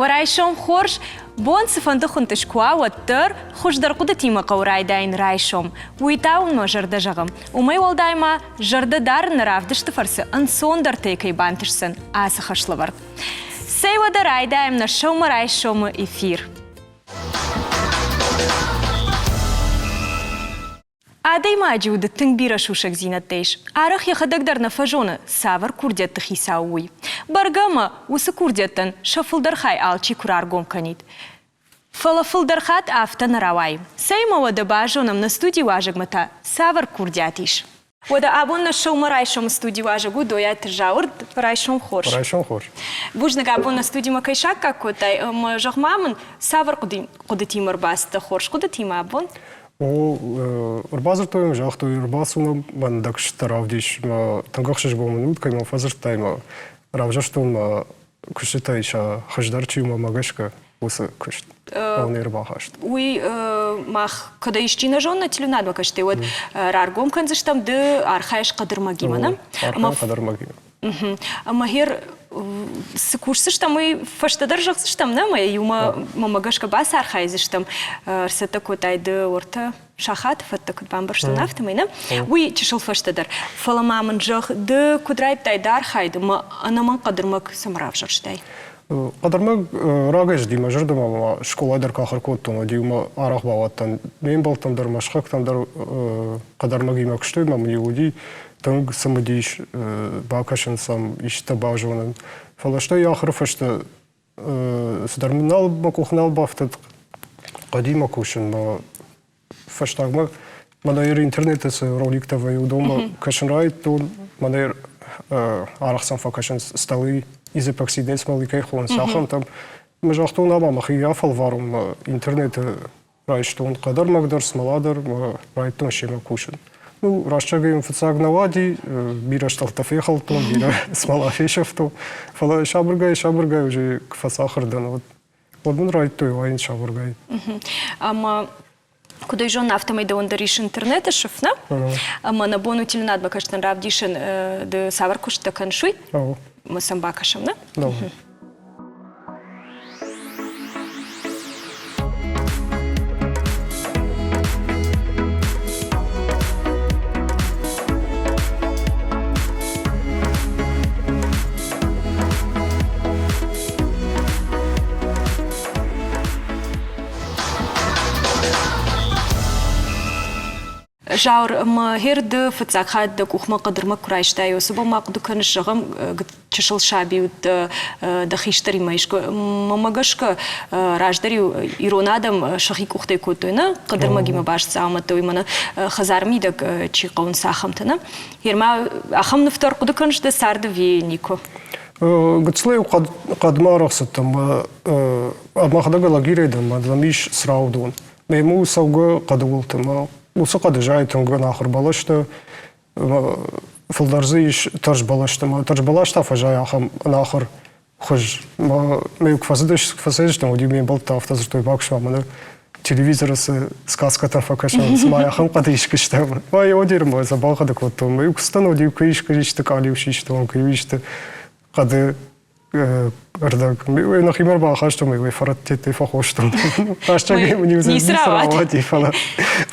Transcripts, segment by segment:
ورایشم خورش بون سفنده خونتش کوا و تر خوش در قد تیم قورای داین رایشم ویتاون ما جرده جغم و می ولدای ما جرده دار نرافدش تفرس انسون در تیکی بانتشسن آس خشلورد سی و در رای دایم نشوم رایشم افیر عادي ما جودة تنبيرة شوشك زينة ديش عارخ يخدق در نفجونة سافر كورديت تخيساوي برغما وسكورديتن شفل در خاي آلچي كرار قوم كنيد فلافل در خات آفتن رواي سيما ودا باجونم نستودي واجق متا سافر كوردياتيش ودا أبون نشوم رايشم استودي واجقو دويا ترجاورد رايشم خورش رايشم خورش بوجنك أبون استودي ما كيشاك كاكوتاي ما جغ مامن سافر قدتي مرباست خورش قدتي ما أبون Урбазар той жах той урбасуна ман дакш таравдиш ма тангахшиш бо минут кай ма фазар тай ма равжаштун ма кушитай ша хаждарчи ма магашка уса кушт он ирбахашт уй мах когда ищина жонна телюнад ма каште вот раргом канзаштам де архаиш кадырмагимана архаиш кадырмагима махер сыкушсыштам и фаштадаржаксыштам на ма юма мамагашка бас архаизыштам арсата котайды орта шахат фаттак бамбарштан автомайна уй чешил фаштадар фаламамын жах де кудрайт тайдар хайды ма анаман кадырмак самравжарштай Qadarmak ragaj dima jırdım ama şkolaydır kahır kottun diyuma araq bağattan men baltamdır maşqaqtandır qadarmak yemek işteyim ama yudi tank samadiş bakashın sam işte bajvanın falaşta yaxır faşta сдарминал бакухнал бафтат qadima kuşun ma faştagma manayır internette se roliktava udoma kashın rayt don manayır araqsan fakashın stalı из эпоксидец маликай хон сахам там мажахтун ама махия фалварум интернет райштун кадар магдар смаладар райтун шема кушун ну рашчагым фцагнавади бирашталта фехалтун бира смала фешафту фала шабургай уже к фасахардан вот он райту вайн шабургай ама куда жон автомайда он дариш интернета шифна ама на бону тилнад бакаштан равдишен де саваркуш таканшуй Масам бакашам, да? Да. Жаур махер де фацахат де кухма кадырма курайштай особо мак дукан шагам чешил шаби да хиштари майшко мамагашка раждари иронадам шахи кухтай котойна кадырма гима баш сама той мана хазарми да чи qaun сахамтана ерма ахам нафтар кудукан да сарда венико гцлеу кадмарахсатам амахдага лагирейдам мадламиш сраудун мему сауга кадултама Усака дежает он нахур балашта филдарзиш тарж балашта фажай ахам нахур хуж ма меюк фазидеш там удиме балта автозер той бакшма мана телевизора с сказка там факашан с мая ахам кадишка штам ма я одирма за балха да кот меюк стану кишка ришта калиуши что он кривишта кады Ардак, мы на химер бахашту мы фаратте фахошту. Аштаги мне не сравати фала.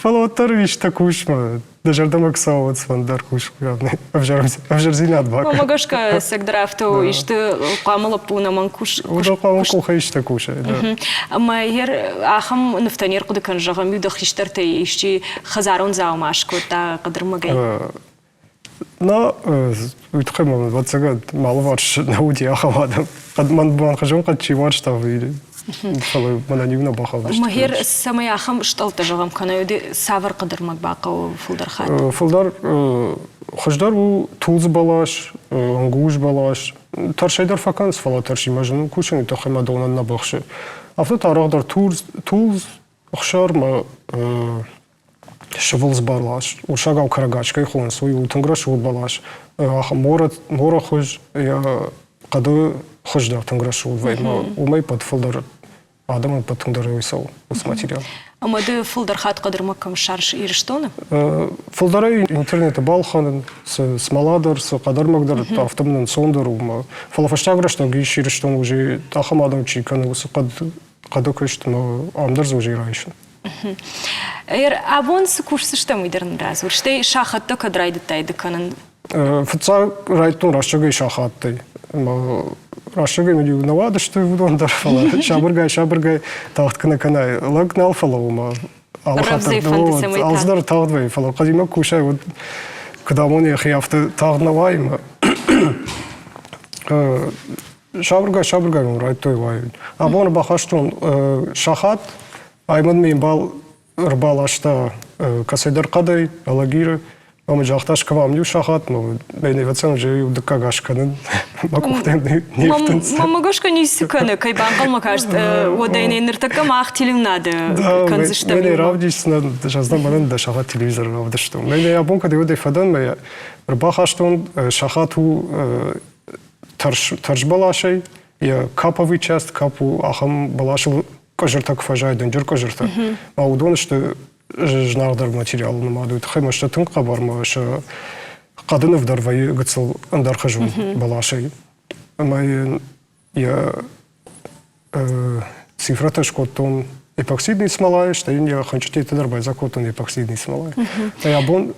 Фала оторвиш такушма. Даже дамаксау от свандар куш. Авжарзинат бак. Помогашка сегдрафту и что камала пуна манкуш. Уже камал кухаиш такуша. Майер ахам нафтанир куда канжагам юда хиштарте ищи хазарон заумашку та кадрмагай. На утхэмэн вацагад малварш науди ахавадам. Ман бан хажон качи варштав или фалы мананивна бахавдаш. Махер самай ахам шталта жагам канаюди савар кадрмаг бака фулдар хат. Фулдар хаждар у тулз балаш, ангуш балаш. Таршайдар факанс фала тарши мажну кушен тохема донан набахше. Авто тарагдар тулз ахшар ма швулз балаш, ушагав карагачкай хон свой утангра швул балаш. Аха мора хуж я каду хуждар тангра швул вайма умай под фолдер адамын под тангра висал ус материал. أما ده فولدر خات قدر ما كم شارش إيرشتونه فولدري интернеті балханын, смаладыр, қадар магдыр, автомнын сондыр, фалафаштаграш таги шириштон уже тахамадам чиканы, қады көштім, амдырз уже райшын. Абон курсы что мы дерн раз, вот что шахатта кадрайды тайды канын. Футса райтон рашчагай шахаттай. Рашчагай мені навады, что вдондар фала. Шабыргай тахтканы канай. Лагнал фала, алздар тағдвай фала. Қадима кушай, вот когда моне хияфты тағднавайма. Шабыргай райтой вай. Абон бахаштон шахат Айман мен бал рбалашта касайдар қадай, алагиры, мамы жақташ кавам ню шахат, но бейне вацан же юдыка гашканын, макуқтен нефтінс. Мама гашка не сиканы, кай банқал макашт, одайны ныртака мақ телевнады канзышта. Мене равдишсына жаздан балан да шахат телевизор равдыштым. Мене ябонка деудай фадан, мен рбахаштон шахату тарж балашай, я каповый част, капу ахам балашыл, кожыртак фажайдын, жүр кожыртак. Маудон, что жнардар материалын мадует. Хайма, что тынqa барма, что қадынов дарвай гыцыл андар хажу балашай. Май я цифрата шкотон эпоксидный смолай, что я хочу те дарбай закотон эпоксидный смолай. Я бон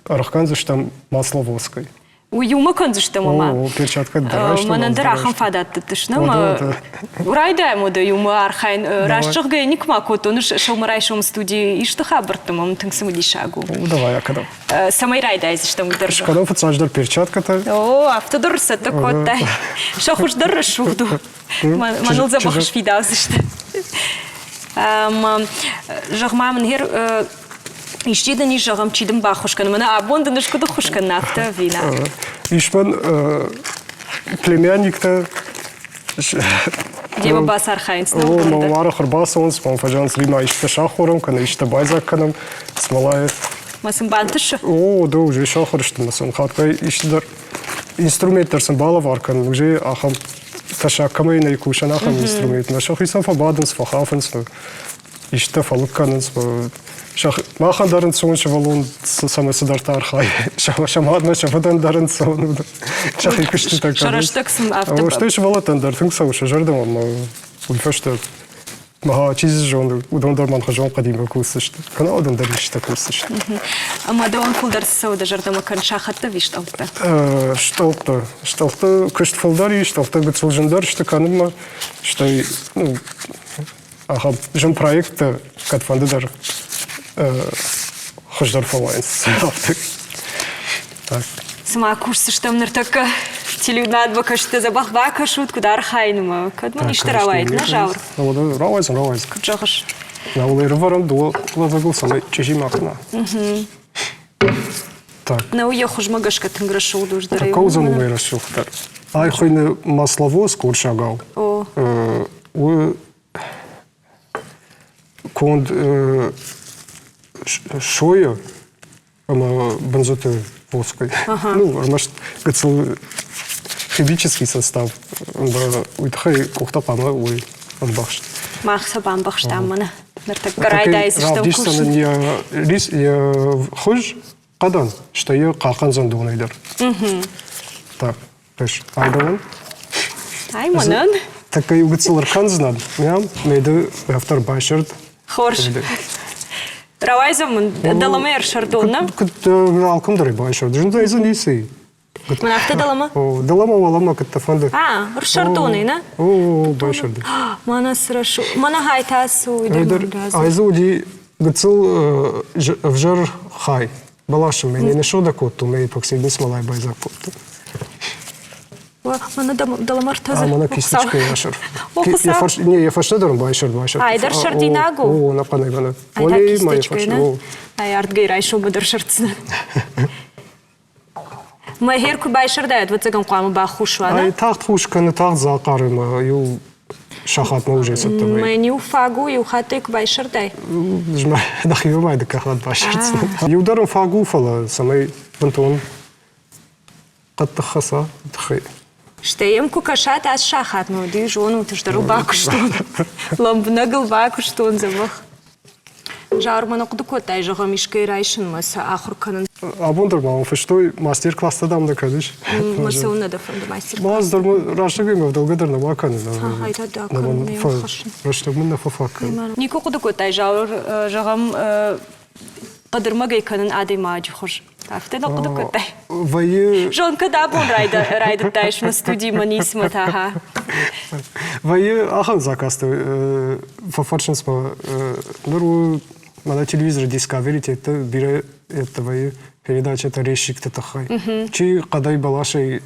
архканзы, что масло воской. Уюма канзышта мама. О, перчатка дараш. Манан дарахам фадатты тышнама. Урайдай мода юма архайн. Рашчыгы никма котон шаумарай шаум студии ишты хабыртым, ам тыңсымы дишагу. Давай, я когда. Самай райдай зышта мудыржы. Когда фацаждар перчатка-то? О, автодорса то коттай. Шахуш дарышуду. Манул забахыш фидал зышта. Жағмамын хер... Ишчиден и жагам чидем бахушкан, мана абонда нышкуда хушкан нафта вина. Ишман племянник-то... Дева бас архайнс, ну, горда. О, мамара харбасонс, мам фаджанс лима ишта шахурам, кана ишта байзакканам, смолая. Масын бантышы? О, да, уже шахурышты масын. Хатка иштадар инструменттерсен бала варкан, уже ахам ташаккамайна и кушан ахам инструмент. На шахисан фабаденс, фахафенс, ишта фалукканенс, Махан дарын соңшы волон самый садарта архай. Шамадна шафадан дарын соң. Шахи күшті так. Шараштаксым автобус. Что еще волотан дар тың саушы жардым, ама ульфашты. Маха чизи жонды, удондар манха жон қадима кусышты. Кана удондар ишта кусышты. Ама да он фулдар сауда жардама кан шахатта вишталты? Шталты күшт фулдари, шталты гыцыл жындар, шты каныма, шты, ну, аха, жын проекты катфандыдар. Хождар фалайнс. Сама курсы, что мне так телевнад бакашты забах бакашут, куда архайнума. Кадман ишты равайт, на жаур. Равайз. Куджахаш. На улы рварам дула загул самай чежи махна. Так. На уеху жмагашка тынграшул душ дарай. Каузан умай расшухтар. Ай хойны маслово скор шагал. О. Конд шоя, ама бензоты воской. Ну, может, химический состав. Уйтхай кухтапама, ой, он бахшт. Махса бам бахштаммана. Нартак гарайдай зыштам кушн. Равдишсанын я хож қадан, что я қақан зандуынайдар. Так, пеш, айдауын. Ай, манан. Такай угыцылар канзынад, мейді автор башырд. Хорш. Равайзам даламер шардонна. Алкымдары башырд. Жында изын есі. Мана авто далама? Далама валама кітті фанды. Шардоны, на? О, башырды. Мана сырашу. Мана хайтасу. Айзы уди гыцыл вжар хай. Балашым, мен не шода котту, мен эпоксидный смолай байзак котту. Мана даламар таза. Мана кисточка яшыр. Оқыса? Не, я фашнадырым байшыр. Айдар шардинагу? О, напанай бана. Айдар кисточка, на? Ай, артгай райшу бадар шардсына. Махерку байшырдайд, вот цагам қуамы ба хушвана? Ай, тағт хушканы, тағт зақарыма, ю шахат ма уже саттавай. Мен ю фагу, ю хатык байшырдай. Жма, дахивамайды кахат байшырдсына. Юдарым фагу фала, самай бантон. Қатты хаса, дхай. Штеем кукашат аз шахат, но ди жону тыждару бакуштон. Ламбнагыл бакуштон забах. Жар мана кудукотай жага мишкай райшин маса ахур канын. Абондер ма фештой мастер-класс дам да кадиш. Маса уна да фонда мастер. Маз дор рашага ме долгадер на макан. Хайда да кан не хашин. Раштаг мен нафафак. Нико кудукотай жагам قدرمگی کنن عادی ماجی خوش. افته نقد کته. وای. جون کدا بون راید تایش مستودی منیس متاها. وای آخر زاکست ففرشنس ما نرو на телевизоре Discovery это бире это вай передача это решик это хай. Чи кадай балашей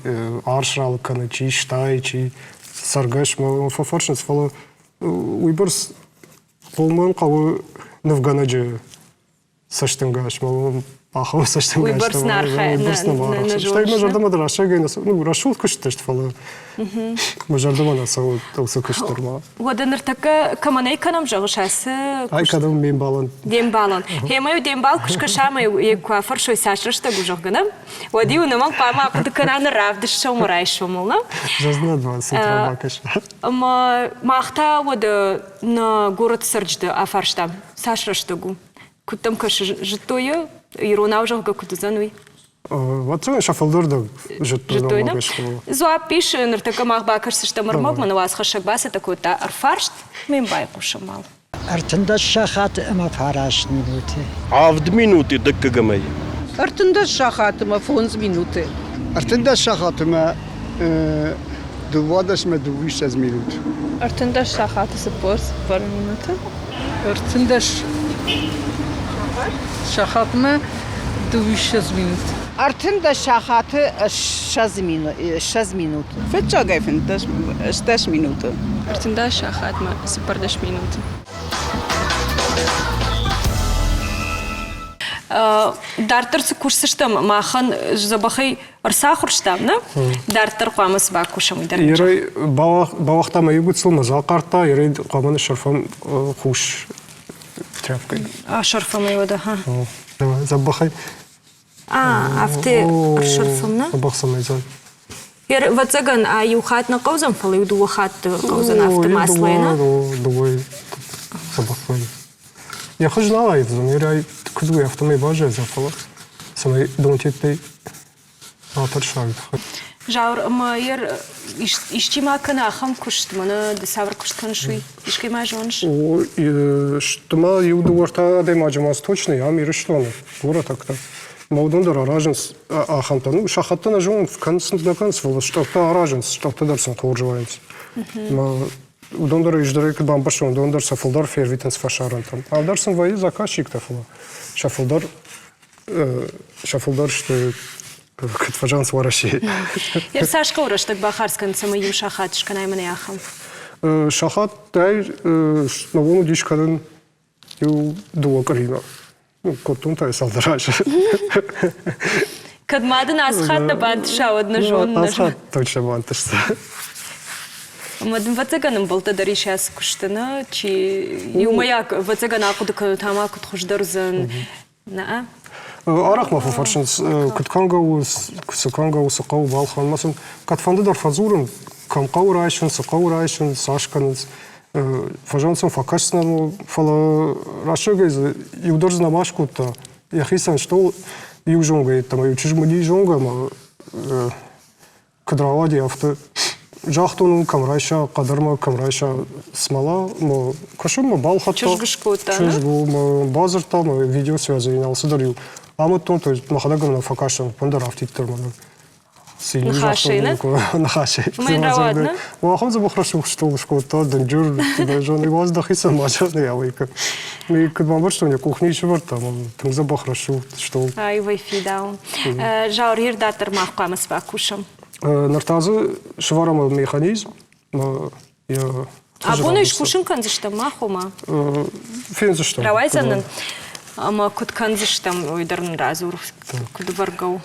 аршрал кана чи штай чи саргаш ма фафаршнс фало уйберс полман кавы невганаджи саштенгаш ма ахам саштенгаш. Уйберс нархай на Штай ма жардама драшага на ну рашут куштеш фало. Ма жардама на сау толсо куштурма. Воденер така каманей канам жагшас. Ай кадам мембалан. Дембалан. Хемаю дембал кушкашамаю еква фаршой сашрашта гужагана. Води унаман пама кудканан равдиш шамурайшумулна. Зазнадва ситрабакаш. Махта вода на город Сарджда афаршта сашраштагу. Кутам каш житою ирона ужага кутузануй. Вот это шафалдор да житойна. Зуа пише нартака махбакаш сашта мармак мануаз хашагбаса такота арфаршт мембай кушамал. ارتنده شخات اما فراش نبوده. عافد مينوتي دك جماي. ارتنده شخات ما فونز مينوتي. ارتنده شخات ما دوادش ما دویش از مینوت. ارتنده شخات سپورس بار مینوته. ارتنده شخات ما دویش از مینوت. ارتنده شخات شز مینوت. فتشا گایفندش استش مینوته. ارتنده شخات ما سپردش مینوته. Дартер се курсыштам махан забахай арсахурштам, на? Дартер қамыс ба кушам идар. Ирай бавахта ма югутсыл мазал карта, ирай қаманы шарфам хуш тряпкой. А шарфам его да, ха. Забахай. Афте шарфам, на? Забахсам айзай. Ир вацаган юхат на каузам фалы юду вахат каузан афте маслайна. Дугой забахай. Я хожу на лайдзан, ирай куду я автомой бажа зафала. Самай донтипей апершагд. Жаур маир ишчима кана хам кушт мана десавр кушт каншуй. Ишке ма жонш. О, штма юду варта де маджамас точно, я мир штон. Гора так-то. Маудондер араженс ахантан, шахаттан жон в конце до конца, что-то араженс, что-то дарсан хоржвайнс. Удондер издерек бамбашон, удондер сафалдар фервитенс фашарантан. А дарсан вай заказчик тафла. Шафалдар что катфажанс вараши. Ир сашка ураш так бахарскан самаю шахат шканай мане ахам. Шахат тай новону дишкадан ю дуа карина. Ну, котун тай салдараш. Кадмадан асхат на банд шауад на жон. Асхат точно банташта. Мадам вацаганам болта дари шас куштана, чи юмаяк вацаган акудка тамак хуждарзан на. Арах мафу фаршенс кутканга сакау балхан масын катфанды дар фазурын камкау райшын сакау райшын сашканыз фажансын факашсна фала рашыгайз юдар знамашкута яхисан что южонга там ючижмани жонга ма кадравади авто жахтун камрайша кадарма камрайша смала мо кашым балхатта чужгушкута чужгу базарта видеосвязи налсы дарю аматон то есть махадагам на факашын пандараф тикторман сильно нахаши мен равадна вахам забахрашу что шкота данжур даже не воздахиса мача я вайка мы когда что не кухни чвар там забахрашу что ай вайфи даун жаурир датер махкамас бакушам нартазы шварама механизм я абуна ишкушин канзыштам махома фензыштам равайзанын ама кут канзыштам ойдарын разур куд варгау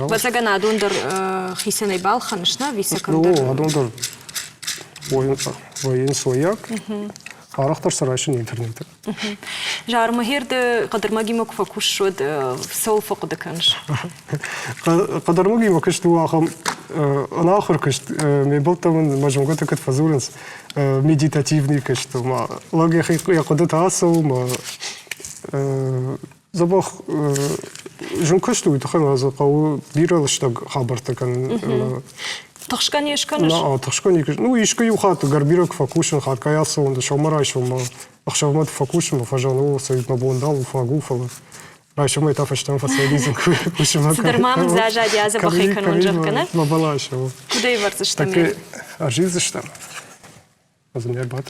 вазагана дондор хисенай балханышна висакандар адондор воен свояк арахтар сарайшын интернет жарма херде кадырмаги мокфа кушшод сол фокуда канш кадырмаги мокыш туахам أنا آخر كشت مبلطة من مجموعة كت فزورنس مديتاتيفني كشت ما لاقي أخي يقدت عصو ما زباخ جون كشتو يتخيل هذا قو بيرة لشتاق خبرتك كان تخشكن يشكنش لا تخشكني كش نو يشكي وخات قربيرك فكوشن خات كياسو وند شو مرة شو ما أخشى ما تفكوش ما فجانو سيد ما بوندال فاقو فلا رايش ما يتفشتم فسيديزن كوش ما صدر ما من زاجة ديازة بخي كانون جركنا ما بلاش كده يفرزش تمام تاكي أرجيزشتم أظن يبغى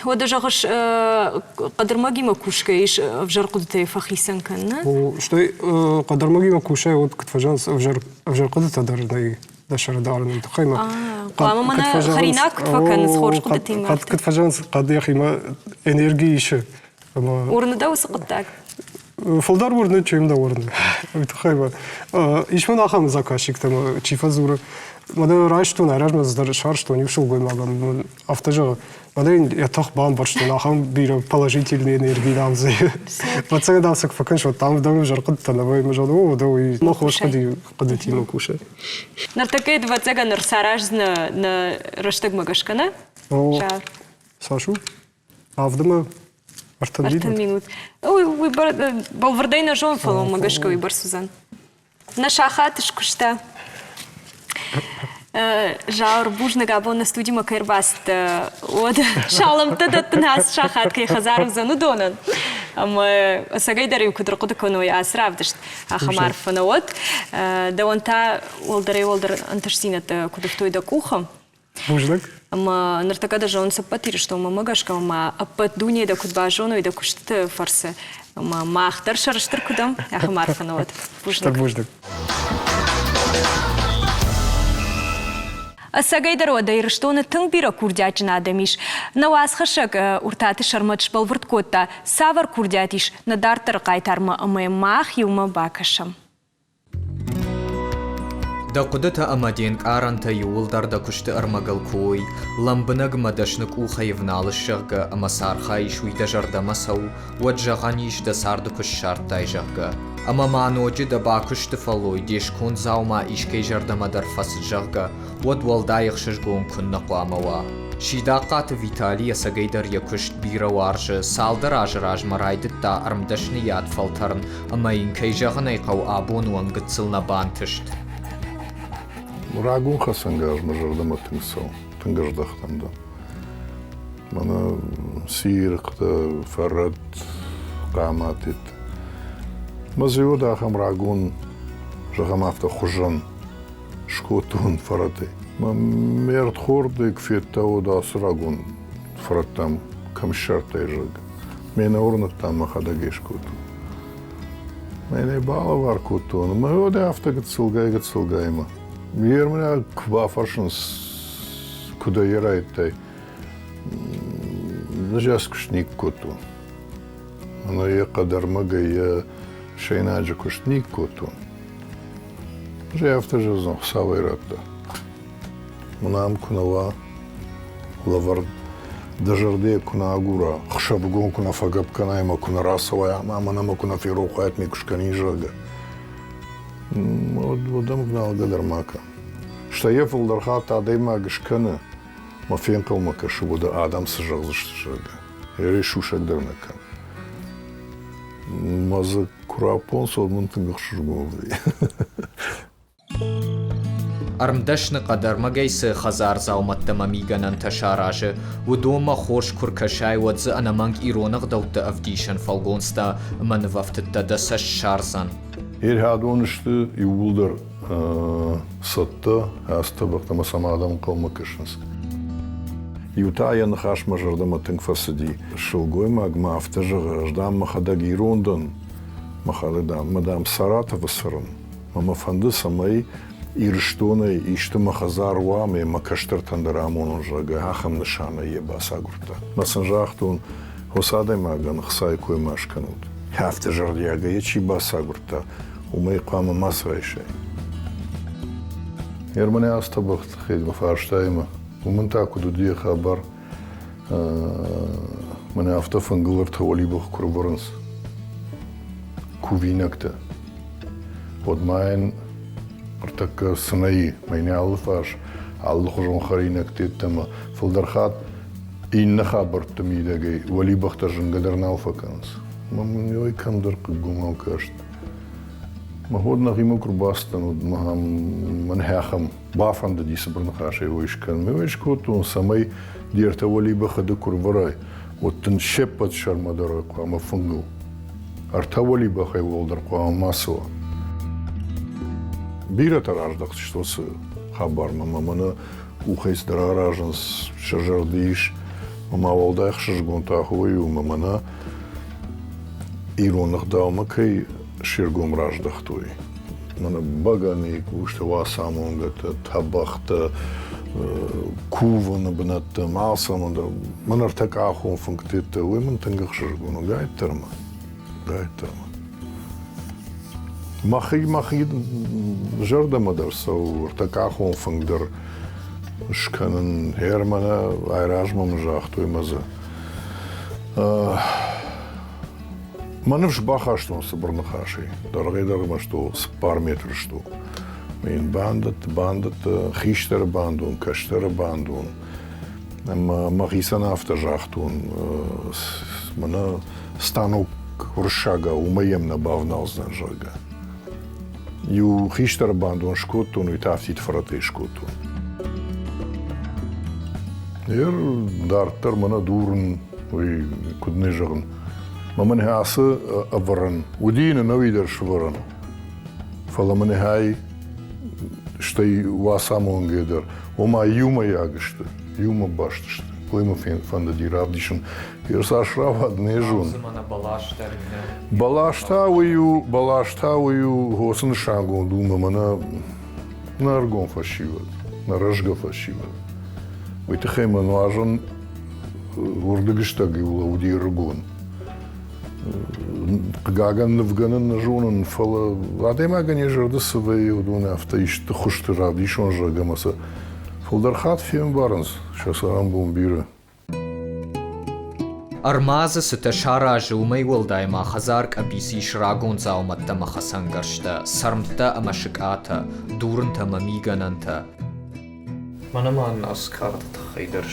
هو ده جاغش قدر ما جيما كوشكيش أفجر قدتي فخيسن كنا وشتي قدر ما جيما كوشة ود كنت فجانس أفجر قدت دار ده شر دار من تخيمة قام منا خريناك كنت فكان صخور قدتي ما قد كنت فجانس قد يا أخي ما إنرجيش ورنا ده وسقطك فلدار ورنا چیم دا ورنا تخيمة إيش من آخر مزاكاشيك تما چيفا زورة ماذا رايش نعرف مصدر شارش توني وشو قوي معهم أفتجع ماذا يتخ بام برشتون آخر بيرا положительные энергии دام زي بتسمع دام سك فكان شو تام دام جرقد تناوي مجالو دوي ما خوش قدتي ما كوشة نرتكي دفتسع نرساراج ن رشتك مغشكنا ساشو أفضل أرتن минут بالوردينا جون فلو مغشكو ويبر سوزان نشاخاتش كشتا جاور بوجنا قابون на студии Макербаст вот шалом тадат нас шахат кей хазаров занудонан ама сагайдари кудр кудконо я сравдышт ахамар фанавот да он та олдер анташсинат кудфтой да кухам بوجلك ама нартакада жон сапатир что мама гашка ама апат дуне да кудбажоно и да кушт фарсе ама махтар шарштыр кудам ахамар фанавот بوجلك Сагайдар ода ирштона тың бира курдячын адамиш. Наваз хашак уртаты шарматш балвырткотта савар курдятиш надартыр қайтарма ымы мах юма бакашам. دا قدتا أمدين كارانتا يولدار دا كشت أرمغل كوي لمبنغ مدشنك او خيفنال الشغة أما سار خايش ويدا جرد مسو وجغانيش دا سار دا كش شارت تاي جغة أما معنوجي دا با كشت فلوي ديش كون زاو ما إشكي جرد مدر فس جغة ود والدايق ششگون كن نقواموا شيداقات فيتالي ساقيدر يكشت بيرا وارج سالدر راج مرايدت دا أرمدشنيات فلترن أما ينكي جغني قو آبون وانقتسلنا بانتشت راغون خسنجاج مجرد تنسو تنجرد خدمدا منا سيرق فرد قاماتت مزيو دا خم راغون جغم افتا خجن شكوتون فرتي ما ميرت خورد كفيتو دا سراغون فرتم كم شرط يجق مين اورنت تام خدا جيشكوتو مين بالا واركوتون ما هو دا افتا قتسلقاي ما Мирмена квафаршнс куда ярайтай нажаскушник коту. Она я кадармага я шейнаджа кушник коту. Же автожазон савайрата. Мнам кунава лавар дажарде куна агура хшабгон куна фагабканайма куна расовая мама нама куна фирухает микушкани жага. ودم قنال قدر ماكا شتايف الدرخات عديما قشكنا ما فين قوما كشبو دا آدم سجغزش تشاقا يري شوش اقدر نكا مازا كرابون صود منتن قشرقو بي أرمدشن قدر مجيس خزار زاومت مميغن انتشاراج ودوما خوش كركشاي ودز أنا مانك إيرونغ دوت أفديشن فالغونستا من وفت دسش شارزان هادون işte yuvuldur sattı hasta baktım sama adam kalmak işiniz. Ютая нахаш мажарда матинг фасади. Шулгой магма автажа ждам махада гирундон. Махалада мадам Саратова саран. Мама фанды самай ирштоны ишты махазар вами макаштыр тандарамон жага хахам нишана ебаса гурта. Насанжахтун хосадай маган хсай кой машканут. Автажа яга ячи баса гурта. وما يقام مصر شيء. يرمني أستبخت خيد مفارشتايمة ومن تأكد دي خبر من أفتفن قلرت هولي بخ كربرنس كوفينكتا ود ماين ارتك سناي ميني عالفاش على خجون خرينك تيتما فالدرخات إن خبر تميدا جاي ولي بخترجن قدر ناوفكانس ما من يوي كم درك الجمعة وكاشت ما هو نغي مكر باستن وما من هاخم بافند دي سبر نخاشي ويش كان ويش كوتون سمي ديرت ولي بخد كرفراي وتنشبت شرم درق ما فنجو ارتولي بخي ولدر قوام ماسوا بيرة تراجدق شتوس خبر ما منا وخيس دراجنس شجر ديش وما والدايخ شجون تاخوي وما منا إيرون نخداو مكي شيرقوم راجدختوي منا بغانيك وشتوا سامونغت تبخت كوفن بنت معصم من ارتكع خون فنكتيت ومن تنقخ شجون قاعد ترمى ماخي جرده مدرسة وارتكع خون فنقدر شكان هيرمانا عراج ممجاختوي مزا ما نفش باخاشتون صبر نخاشي درغي درغ مشتو سبار متر شتو من باندت خيشتر باندون كشتر باندون ما غيسنا افتجاختون منا станок ورشاقة وميم نباونا وزن جاقة يو خيشتر باندون شكوتون ويتافتي تفرطي شكوتون ير دارتر منا دورن وي كدني جغن ما من هاس أفرن ودين نويدر شورن فلا من هاي شتي واسامون جدر وما يوم ياغشت يوم باشتشت قويم فند دي رابديشن يرسا شرافا دنيجون балаштавую госын шагон дума мана наргон фашиват нарашга фашиват витхема нуажон урдыгыштаги улауди ргон гаган навганан нажонан фала адема ганежерды свей удуна автаиш тхушты рабдишон жагамаса фолдархат фем барнс шасарам бомбира أرماز ستشارة جومي والداي ما خزارك أبيسي شراغون زاومت ما خسنگرشتا سرمتا أما شكاتا دورنتا مميغانانتا مانا ما الناس كارت تخيدر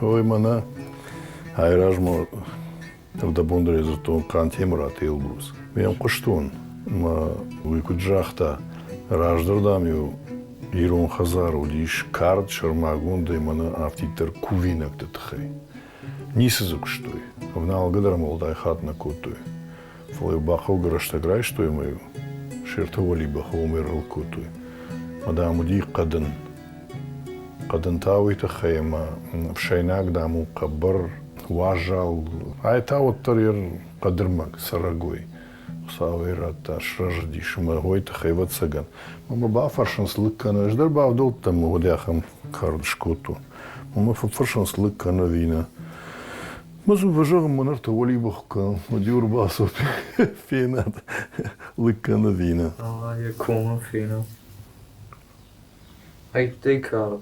هوي مانا هاي راجمو تبدا بوندري زرتون كان تيمرات يلبروز ويام قشتون ما ويكو جاختا راجدر داميو إيرون خزار وديش كارت شرماغون دايمانا أفتيتر كوفينك تتخي نيسزك شتوي ونال قدر مولداي خاتنا كوتوي فلو باخو قرشتا грайштуй мою شيرتولي باخو ميرل كوتوي مدامو دي قدن تاوي تخي ما بشيناك دامو قبر واجال هاي تاو الطرير قدرمك سرقوي صاويرات شرجدي شما هوي تخيبت سجن ماما بافرشن سلك انا اجدر بافدول تم وداخم كارد شكوتو ماما ففرشن سلك انا فينا مازو بجرم منرت ولي بخكا وديور باسو فينا لك انا فينا يكون فينا هاي تيكارد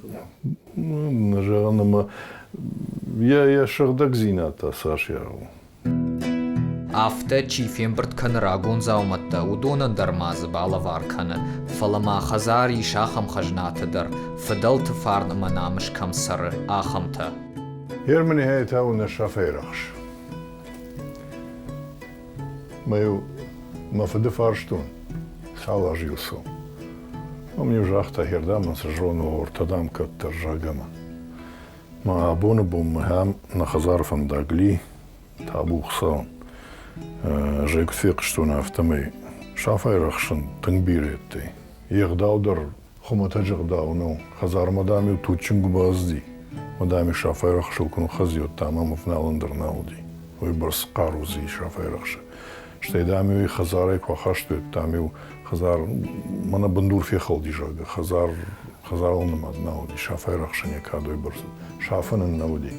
نجانا ما يا شغدك زيناتا ساشيارو After Chiefien Bert Kanaragon Zaumatta, Udonan Darmaz Balavarkana, Falama Khazari Shacham Khajnata dar, Fadal Tafarn Manamish Kamsar Achamta. Hermani heita una Schafferachs. Mayu ma fede farstun. Sala Gilson. Мне жахта Хердам с жону Ортадам Каттержагама. Ma abonebom ham na Khazar van Dagli, Tabuchsan. Жек фикштун автомей шафайрахшын тыңбиретти егдаудыр хуматажыгдауну хазар мадами тучунгу базди мадами шафайрахшыл кун хазиот тамамов налындыр науди выборс карузи шафайрахшы штейдами и хазарай квахаштует тамил хазар мана бандур фехал дижага хазар он науди шафайрахшы некадой бърз шафанын науди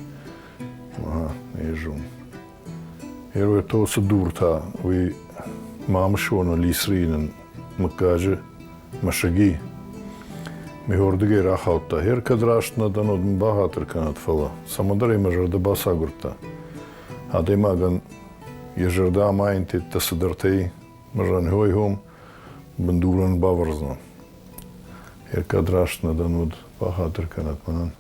ежун Hier to se durta, we mamshona lisrinen makaje mashagi. Me hordege rachauta. Her kadrashna dan od bahater kanat fala. Samadari majarda basagurta. Ademagan ježerda mainti tasadartei mažan hoj hom. бандуран баварзна. Кадрашна дануд бахатыр канат манан.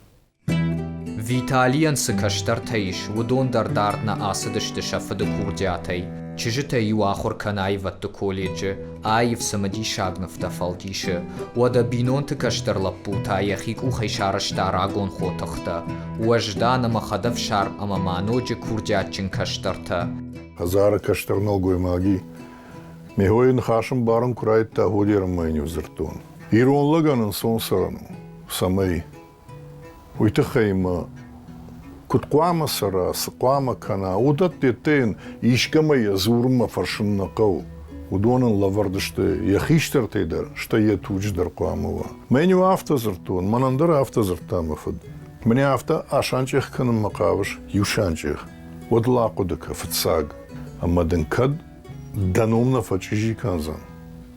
Виталиан сыкаштар таиш, удон дардарна асадышты шафады курдятай. Чижита ю ахор канай ватты колледжи, аив самади шагнов тафалдиши. Уада бинон тыкаштар лаппута, яхик ухай шараштар агон хотахта. Уаждана махадав шар амаманоджи курдятчин каштарта. Хазара каштарнал гоймаги. Мехойн хашым барын курайтта ходерам майни взыртун. Иронлаганын сон сарану, самай. Уйтахайма куткуама сара, сакуама кана, удат детен, ишкамая зурма фаршынна кау. Удонын лавардышты яхиштер тейдер, что я тучдар куамова. Меню автозыртун, манандар автозыртамафад. Мне авто ашанчех каным макавыш, юшанчех. Вот лакудыка, фацаг. Амадын кад данумна фачижи канзан.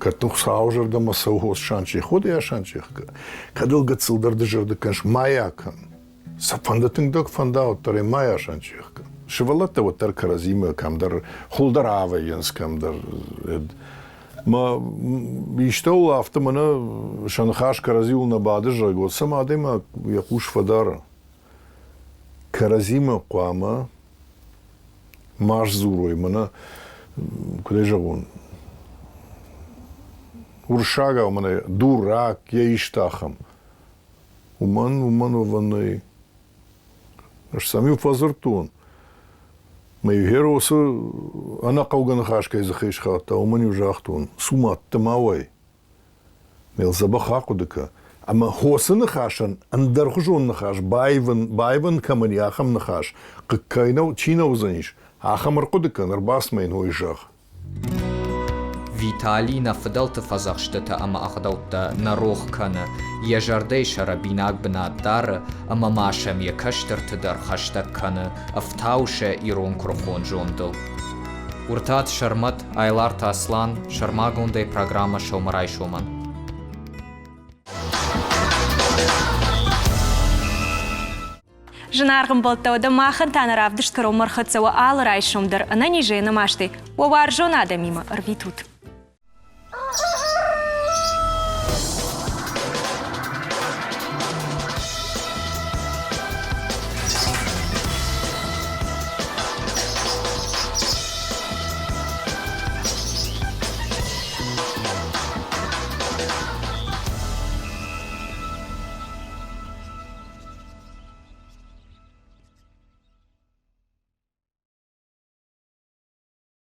Катух саужер да масаухос шанчех, ходы я шанчехка. Кадыл гацылдар дыжырды канш маякан. Сапандатын док фандаут таре мая шанчехка. Шевалатта вот тар каразима камдар хулдар авайенс камдар. Ма иштау автомана шанхаш каразил на бадыжа год сама адема якуш фадара. Каразима куама маш зурой мана куда жагун. Уршага у мене дурак, я іштахам. Уман ванай. Аж самі фазартун. Мою геросу, ана кауган хашкай захишхата, умани ужахтун. Сумат тамавай. Мел забахаку дека. Ама хосыны хашан, андархужун нахаш, байван каман яхам нахаш. Кайнау чинау заниш. Ахамарку дека, нарбас майн хойжах. Виталий на фадалта фазахштата ама ахдаута на рох кана. Я жардей шарабинак бнаддар, ама машем я каштарты дар хаштаг кана, афтауше ирон крохон жондал. Уртат шармат Айлар Таслан, шармагундай программа Шомарай Шоман. Жынарғын болттауды махын таныр авдыш кыру мырхытсауы алыр айшымдыр, ына нежейні машты, овар жона да мимо рвитут.